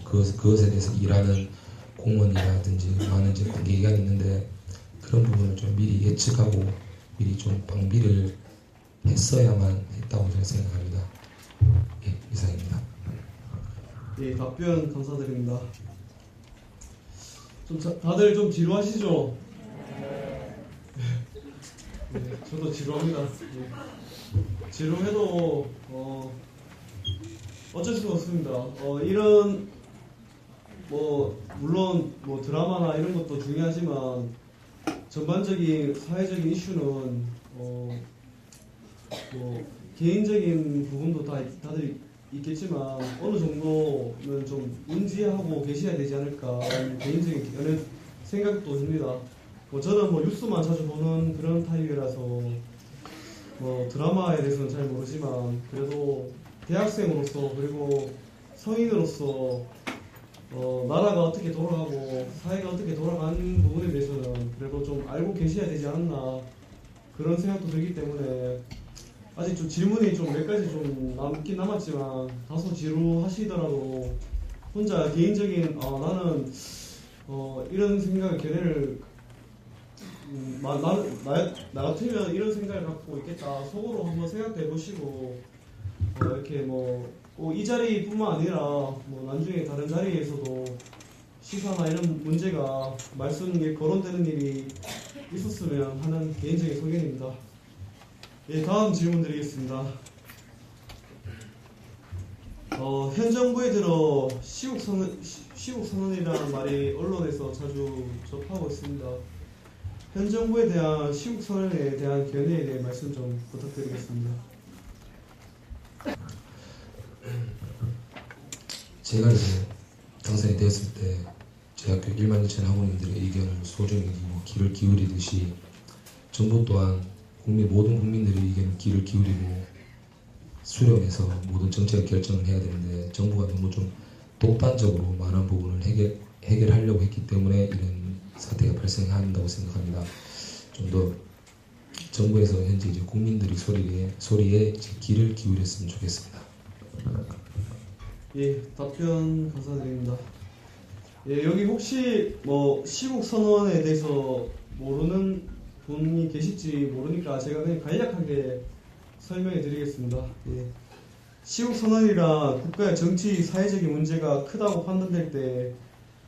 그것에 대해서 일하는 공무원이라든지 많은 이제 관계기관이 있는데 그런 부분을 좀 미리 예측하고 미리 좀 방비를 했어야만 했다고 저는 생각합니다. 예, 이상입니다. 예, 답변 감사드립니다. 다들 좀 지루하시죠? 네, 저도 지루합니다. 네. 지루해도 어쩔 수가 없습니다. 이런 물론 드라마나 이런 것도 중요하지만 전반적인 사회적인 이슈는 개인적인 부분도 다들 있겠지만 어느 정도는 좀 인지하고 계셔야 되지 않을까 하는 개인적인 생각도 듭니다. 저는 뉴스만 자주 보는 그런 타입이라서 드라마에 대해서는 잘 모르지만 그래도 대학생으로서 그리고 성인으로서 나라가 어떻게 돌아가고 사회가 어떻게 돌아가는 부분에 대해서는 그래도 좀 알고 계셔야 되지 않나 그런 생각도 들기 때문에 아직 좀 질문이 좀 몇 가지 좀 남긴 남았지만 다소 지루하시더라도 혼자 개인적인 나는 이런 생각을 견해를 나 같으면 이런 생각을 갖고 있겠다 속으로 한번 생각해 보시고 이렇게 꼭 이 자리뿐만 아니라 나중에 다른 자리에서도 시사나 이런 문제가 말씀에 거론되는 일이 있었으면 하는 개인적인 소견입니다. 예, 다음 질문 드리겠습니다. 현 정부에 들어 시국선언이라는 말이 언론에서 자주 접하고 있습니다. 현 정부에 대한 시국선언에 대한 견해에 대해 말씀 좀 부탁드리겠습니다. 제가 이제 당선이 되었을 때 제 학교 1만 2천 학우님들의 의견을 소중히 귀를 기울이듯이 정부 또한 모든 국민들의 의견을 귀를 기울이고 수렴해서 모든 정책 결정을 해야 되는데 정부가 너무 좀 독단적으로 많은 부분을 해결하려고 했기 때문에 이런 사태가 발생한다고 생각합니다. 좀 더 정부에서 현재 이제 국민들의 소리에 이제 귀를 기울였으면 좋겠습니다. 예, 답변 감사드립니다. 예, 여기 혹시 시국 선언에 대해서 모르는 분이 계실지 모르니까 제가 그냥 간략하게 설명해 드리겠습니다. 예. 시국 선언이라 국가의 정치, 사회적인 문제가 크다고 판단될 때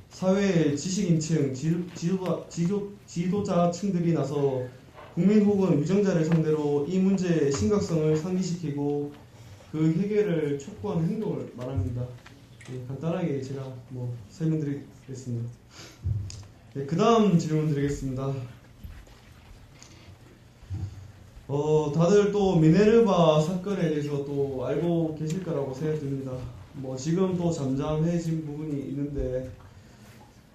사회의 지식인층, 지도자층들이 나서 국민 혹은 위정자를 상대로 이 문제의 심각성을 상기시키고 그 해결을 촉구하는 행동을 말합니다. 예, 간단하게 제가 설명드리겠습니다. 네, 그 다음 질문 드리겠습니다. 다들 또 미네르바 사건에 대해서 또 알고 계실 거라고 생각됩니다. 지금 또 잠잠해진 부분이 있는데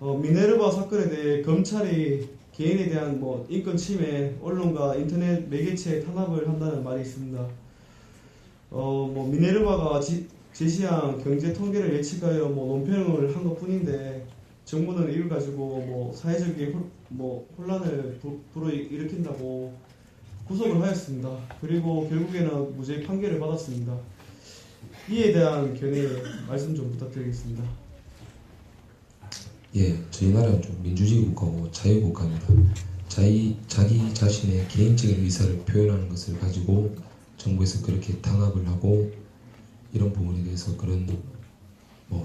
미네르바 사건에 대해 검찰이 개인에 대한 인권 침해, 언론과 인터넷 매개체 탄압을 한다는 말이 있습니다. 미네르바가 제시한 경제 통계를 예측하여 논평을 한 것뿐인데 정부는 이걸 가지고 사회적인 혼란을 불어일으킨다고 구속을 하였습니다. 그리고 결국에는 무죄 판결을 받았습니다. 이에 대한 견해 말씀 좀 부탁드리겠습니다. 예, 저희 나라는 좀 민주주의 국가고 자유국가입니다. 자기 자신의 개인적인 의사를 표현하는 것을 가지고 정부에서 그렇게 탄압을 하고 이런 부분에 대해서 그런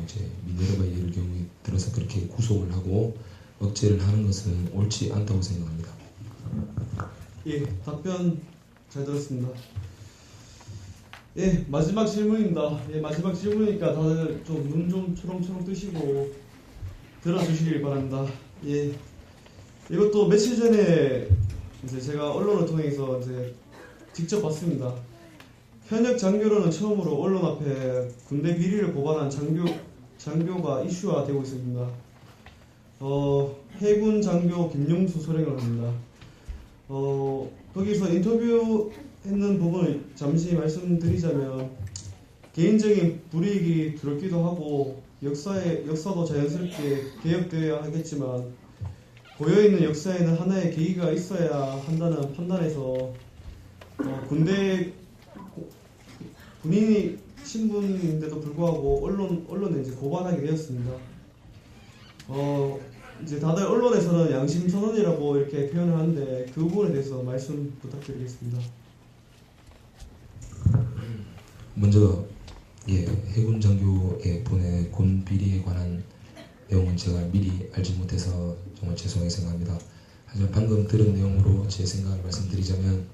이제 미네르바 예를 경우에 들어서 그렇게 구속을 하고 억제를 하는 것은 옳지 않다고 생각합니다. 예, 답변 잘 들었습니다. 예, 마지막 질문입니다. 예, 마지막 질문이니까 다들 좀 눈 좀 초롱초롱 뜨시고 들어주시길 바랍니다. 예, 이것도 며칠 전에 이제 제가 언론을 통해서 이제 직접 봤습니다. 현역 장교로는 처음으로 언론 앞에 군대 비리를 고발한 장교가 이슈화 되고 있습니다. 해군 장교 김용수 소령을 합니다. 거기서 인터뷰했는 부분을 잠시 말씀드리자면 개인적인 불이익이 들었기도 하고 역사도 자연스럽게 개혁되어야 하겠지만 고여있는 역사에는 하나의 계기가 있어야 한다는 판단에서 군인이 신분인데도 불구하고 언론에 이제 고발하게 되었습니다. 이제 다들 언론에서는 양심 선언이라고 이렇게 표현을 하는데 그 부분에 대해서 말씀 부탁드리겠습니다. 먼저 해군 장교에 보낸 군 비리에 관한 내용은 제가 미리 알지 못해서 정말 죄송하게 생각합니다. 하지만 방금 들은 내용으로 제 생각을 말씀드리자면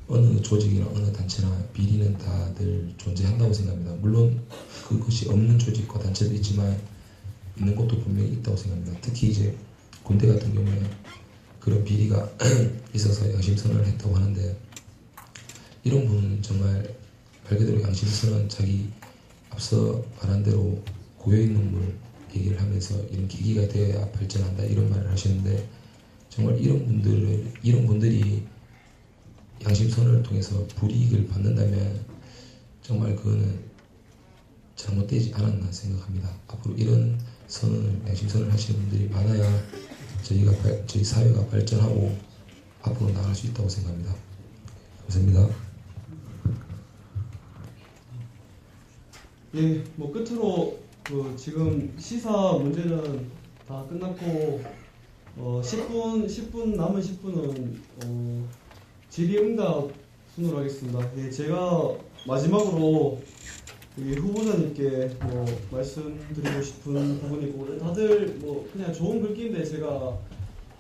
어느 조직이나 어느 단체나 비리는 다들 존재한다고 생각합니다. 물론 그것이 없는 조직과 단체도 있지만 있는 것도 분명히 있다고 생각합니다. 특히 이제 군대 같은 경우에 그런 비리가 있어서 양심선언을 했다고 하는데 이런 부분은 정말 말 그대로 양심선언 자기 앞서 말한 대로 고여있는 물 얘기를 하면서 이런 계기가 되어야 발전한다 이런 말을 하시는데 정말 이런 분들이 양심선언을 통해서 불이익을 받는다면 정말 그거는 잘못되지 않았나 생각합니다. 앞으로 이런 양심선언을 하시는 분들이 많아야 저희 사회가 발전하고 앞으로 나갈 수 있다고 생각합니다. 감사합니다. 예, 뭐 끝으로 지금 시사 문제는 다 끝났고 10분 남은 10분은 질의응답 순으로 하겠습니다. 예, 제가 마지막으로 후보자님께 말씀드리고 싶은 부분이고 다들 그냥 좋은 글귀인데 제가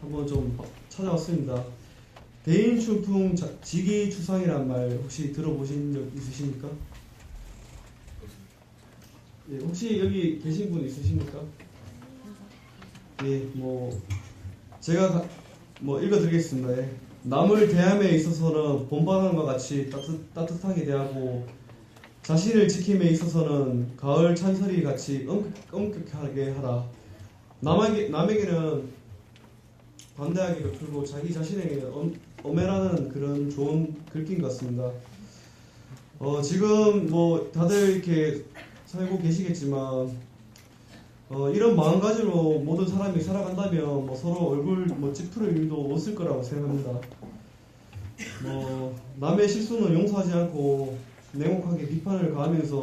한번 좀 찾아왔습니다. 대인춘풍 직위추상이란 말 혹시 들어보신 적 있으십니까? 예, 혹시 여기 계신 분 있으십니까? 예, 제가 읽어드리겠습니다. 예. 남을 대함에 있어서는 본바람과 같이 따뜻하게 대하고 자신을 지킴에 있어서는 가을 찬설이 같이 엄격하게 하라. 남에게는 관대하게 베풀고 자기 자신에게는 엄해라는 그런 좋은 글귀인 것 같습니다. 지금 다들 이렇게 살고 계시겠지만 이런 마음가짐으로 모든 사람이 살아간다면 서로 얼굴 찌푸릴 일도 없을 거라고 생각합니다. 남의 실수는 용서하지 않고 냉혹하게 비판을 가하면서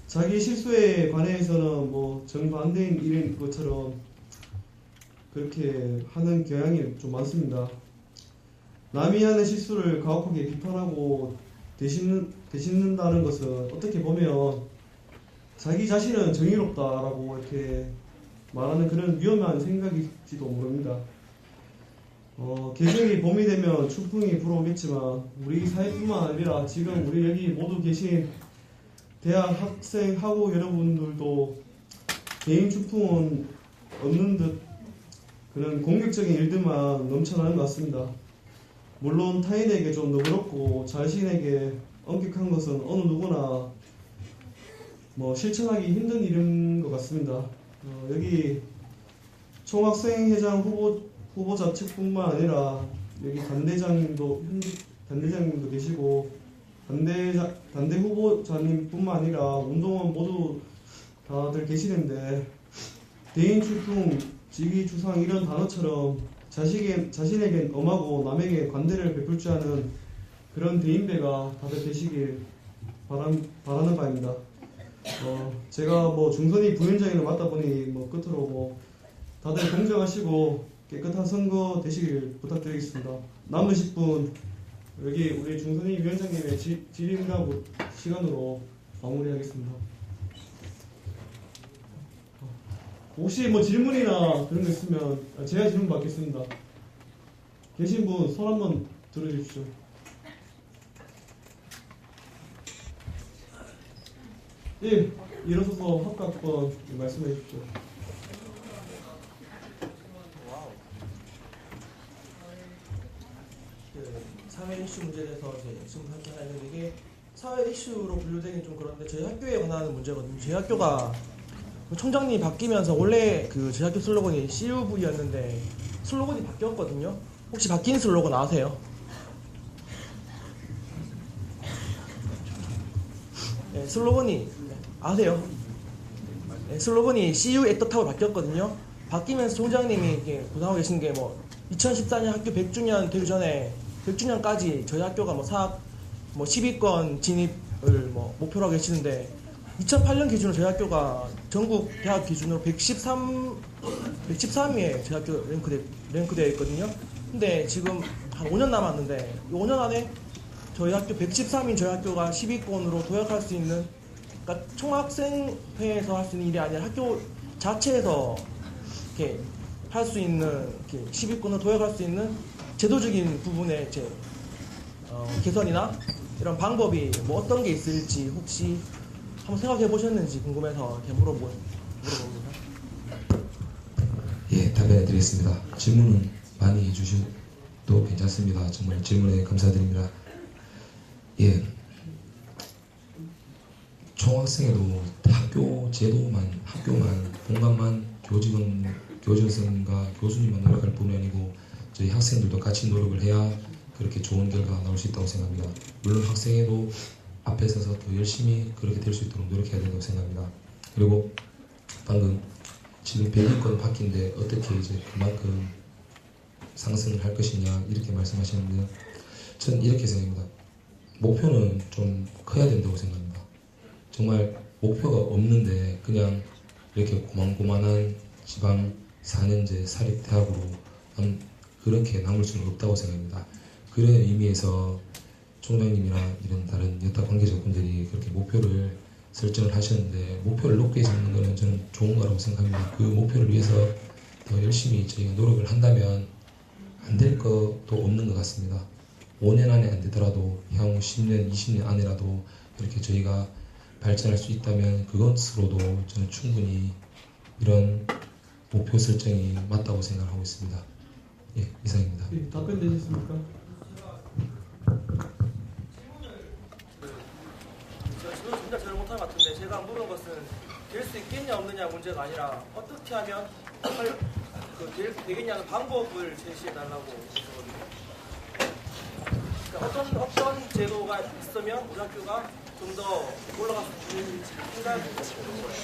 자기 실수에 관해서는 정반대인 일인 것처럼 그렇게 하는 경향이 좀 많습니다. 남이 하는 실수를 가혹하게 비판하고 되씹는다는 것은 어떻게 보면 자기 자신은 정의롭다라고 이렇게 말하는 그런 위험한 생각일지도 모릅니다. 계절이 봄이 되면 춘풍이 불어오겠지만 우리 사회뿐만 아니라 지금 우리 여기 모두 계신 대학 학생 학우 여러분들도 개인 춘풍은 없는 듯 그런 공격적인 일들만 넘쳐나는 것 같습니다. 물론 타인에게 좀 너그럽고 자신에게 엄격한 것은 어느 누구나 실천하기 힘든 일인 것 같습니다. 여기 총학생회장 후보자 측뿐만 아니라 여기 단대장님도 계시고 단대 후보자님뿐만 아니라 운동원 모두 다들 계시는데 대인출풍, 직위추상 이런 단어처럼 자신에겐 엄하고 남에게 관대를 베풀 줄 아는 그런 대인배가 다들 되시길 바라는 바입니다. 제가 중선이 부위원장으로 맡다 보니 끝으로 다들 공정하시고 깨끗한 선거 되시길 부탁드리겠습니다. 남은 10분 여기 우리 중선이 위원장님의 질의응답 시간으로 마무리하겠습니다. 혹시 뭐 질문이나 그런 거 있으면 제가 질문 받겠습니다. 계신 분 손 한번 들어주십시오. 예, 일어서서 합각번 말씀해 주십시오. 사회 이슈 문제에 대해서 지금 하는데 이게 사회 이슈로 분류되긴 좀 그런데 저희 학교에 관한 문제거든요. 저희 학교가 총장님이 바뀌면서 원래 저희 학교 슬로건이 CUV였는데 슬로건이 바뀌었거든요. 혹시 바뀐 슬로건 아세요? 네, 슬로건이 아세요? 네, 슬로건이 CU at the Top으로 바뀌었거든요. 바뀌면서 총장님이 이렇게 고상하고 계신 게 2014년 학교 100주년 되기 전에 100주년까지 저희 학교가 사학 10위권 진입을 목표로 하고 계시는데 2008년 기준으로 저희 학교가 전국 대학 기준으로 113위에 저희 학교 랭크되어 있거든요. 근데 지금 한 5년 남았는데 이 5년 안에 저희 학교 113위인 저희 학교가 10위권으로 도약할 수 있는, 그러니까 총학생회에서 할 수 있는 일이 아니라 학교 자체에서 이렇게 할 수 있는, 이렇게 10위권으로 도약할 수 있는 제도적인 부분의 개선이나 이런 방법이 어떤 게 있을지 혹시 한번 생각해 보셨는지 궁금해서 이렇게 물어봅니다. 예, 답변해 드리겠습니다. 질문은 많이 해주셔도 괜찮습니다. 정말 질문에 감사드립니다. 예, 총학생회도 학교만, 본관만, 교직원과 교수님만 노력할 뿐이 아니고 저희 학생들도 같이 노력을 해야 그렇게 좋은 결과가 나올 수 있다고 생각합니다. 물론 학생회도 앞에 서서 더 열심히 그렇게 될 수 있도록 노력해야 된다고 생각합니다. 그리고 방금 지금 100위권 바뀐데 어떻게 이제 그만큼 상승을 할 것이냐 이렇게 말씀하시는데요. 전 이렇게 생각합니다. 목표는 좀 커야 된다고 생각합니다. 정말 목표가 없는데 그냥 이렇게 고만고만한 지방 4년제 사립대학으로 그렇게 남을 수는 없다고 생각합니다. 그런 의미에서 총장님이나 이런 다른 여타 관계자분들이 그렇게 목표를 설정을 하셨는데 목표를 높게 잡는 것은 저는 좋은 거라고 생각합니다. 그 목표를 위해서 더 열심히 저희가 노력을 한다면 안 될 것도 없는 것 같습니다. 5년 안에 안 되더라도 향후 10년, 20년 안에라도 이렇게 저희가 발전할 수 있다면 그것으로도 저는 충분히 이런 목표 설정이 맞다고 생각하고 있습니다. 예, 이상입니다. 예, 답변 되셨습니까? 제가 질문 진짜 잘 못한 것 같은데 제가 물은 것은 될 수 있겠냐 없느냐 문제가 아니라 어떻게 하면 되겠냐는 방법을 제시해 달라고 했거든요. 그러니까 어떤 제도가 있으면 우리 학교가 좀 더 올라갈 수 있는지 생각을 해보는 거예요.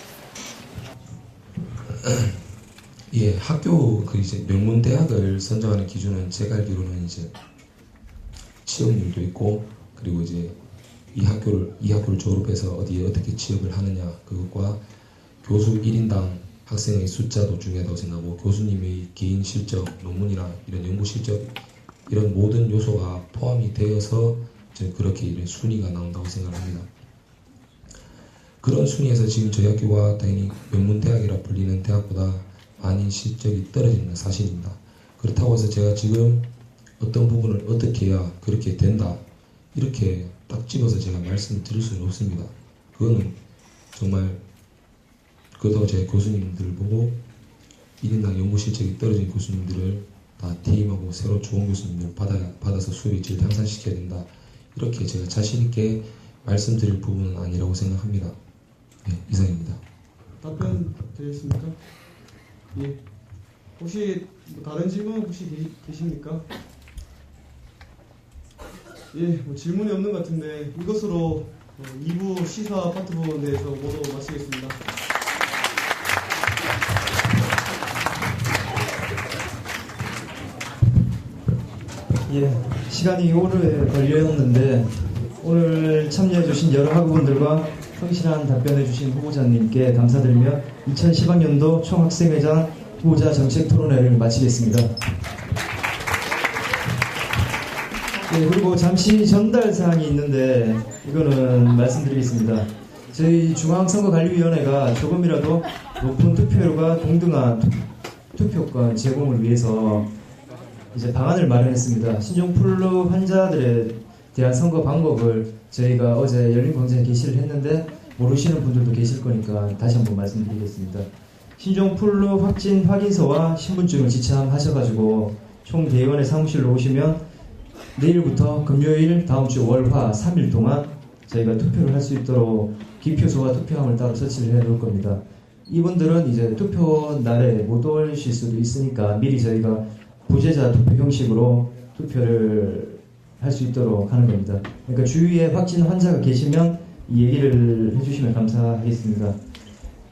예, 학교 이제 명문 대학을 선정하는 기준은 제가 알기로는 이제 취업률도 있고 그리고 이제 이 학교를 졸업해서 어디에 어떻게 취업을 하느냐 그것과 교수 1인당 학생의 숫자도 중요하다고 생각하고 교수님의 개인 실적, 논문이나 이런 연구 실적 이런 모든 요소가 포함이 되어서 그렇게 이런 순위가 나온다고 생각합니다. 그런 순위에서 지금 저희 학교가 당연히 명문대학이라 불리는 대학보다 많이 실적이 떨어지는 건 사실입니다. 그렇다고 해서 제가 지금 어떤 부분을 어떻게 해야 그렇게 된다 이렇게 딱 집어서 제가 말씀을 드릴 수는 없습니다. 그거는 정말 그것도 제 교수님들 보고 1인당 연구 실적이 떨어진 교수님들을 다 퇴임하고 새로 좋은 교수님들 받아서 수업의 질을 향상시켜야 된다. 이렇게 제가 자신있게 말씀드릴 부분은 아니라고 생각합니다. 네, 이상입니다. 답변 되셨습니까? 예. 혹시 다른 질문 혹시 계십니까? 예, 질문이 없는 것 같은데 이것으로 2부 시사 파트 부분에 대해서 모두 마치겠습니다. 예, 시간이 오래 걸렸는데 오늘 참여해주신 여러 학우분들과 성실한 답변해주신 후보자님께 감사드리며 2010학년도 총학생회장 후보자 정책 토론회를 마치겠습니다. 예, 그리고 잠시 전달 사항이 있는데 이거는 말씀드리겠습니다. 저희 중앙선거관리위원회가 조금이라도 높은 투표율과 동등한 투표권 제공을 위해서 이제 방안을 마련했습니다. 신종플루 환자들에 대한 선거 방법을 저희가 어제 열린광장에 게시를 했는데 모르시는 분들도 계실 거니까 다시 한번 말씀드리겠습니다. 신종플루 확진 확인서와 신분증을 지참하셔가지고 총대의원의 사무실로 오시면 내일부터 금요일 다음 주 월화 3일 동안 저희가 투표를 할 수 있도록 기표소와 투표함을 따로 설치를 해 놓을 겁니다. 이분들은 이제 투표 날에 못 오실 수도 있으니까 미리 저희가 부재자 투표 형식으로 투표를 할 수 있도록 하는 겁니다. 그러니까 주위에 확진 환자가 계시면 이 얘기를 해주시면 감사하겠습니다.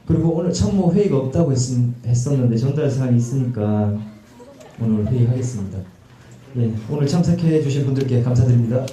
그리고 오늘 참모 회의가 없다고 했었는데 전달 사항이 있으니까 오늘 회의하겠습니다. 예, 오늘 참석해 주신 분들께 감사드립니다.